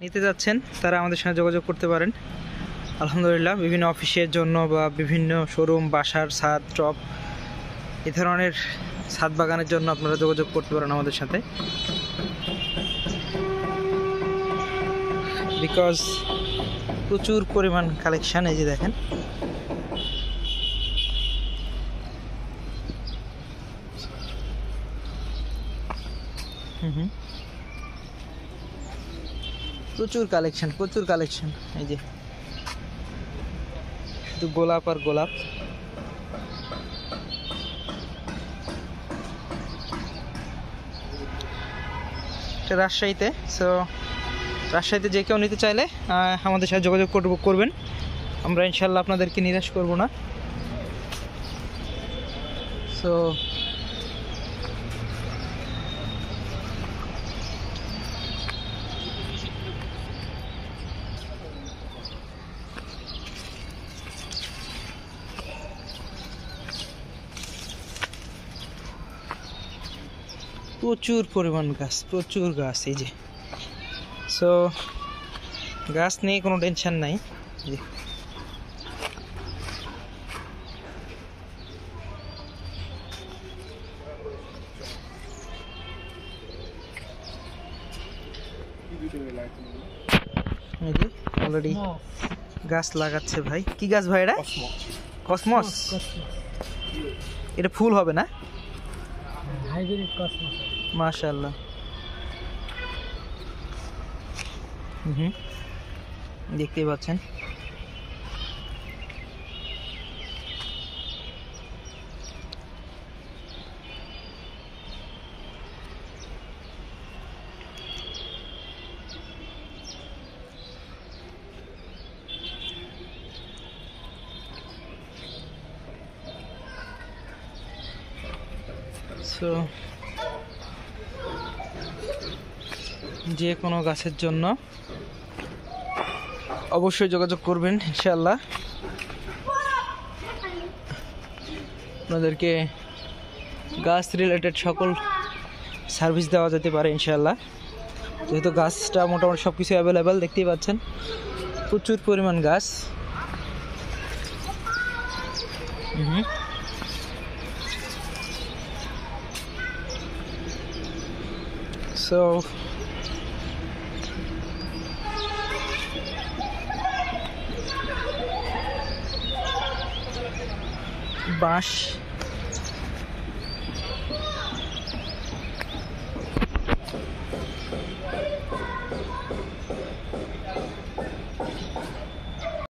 নিতে যাচ্ছেন তারা আমাদের সাথে যোগাযোগ করতে পারেন। আলহামদুলিল্লাহ বিভিন্ন অফিসের জন্য বা বিভিন্ন শোরুম, বাসার ছাদ, টপ এই ধরনের ছাদ বাগানের জন্য আপনারা যোগাযোগ করতে পারেন আমাদের সাথে, বিকজ প্রচুর পরিমাণ কালেকশান। এই যে দেখেন, প্রচুর কালেকশন। এই যে শুধু গোলাপ আর গোলাপ। এটা রাজশাহীতে। সো রাজশাহীতে যে কেউ নিতে চাইলে আমাদের সাথে যোগাযোগ করবেন। আমরা ইনশাল্লাহ আপনাদেরকে নিরাশ করব না। সো প্রচুর পরিমাণ গাছ, প্রচুর গাছ। এই যে সো গাছ নিয়ে কোনো টেনশন নাই। অলরেডি গাছ লাগাচ্ছে ভাই। কি গাছ ভাই এটা? কসমস। এটা ফুল হবে না? হাইব্রিড কসমস, মাশাআল্লাহ। দেখতেই পাচ্ছেন। সো যে কোনো গাছের জন্য অবশ্যই যোগাযোগ করবেন ইনশাআল্লাহ। আপনাদেরকে গাছ রিলেটেড সকল সার্ভিস দেওয়া যেতে পারে ইনশাআল্লাহ, যেহেতু গাছটা মোটামুটি সব কিছু অ্যাভেলেবেল। দেখতেই পাচ্ছেন প্রচুর পরিমাণ গাছ। সো বাঁশ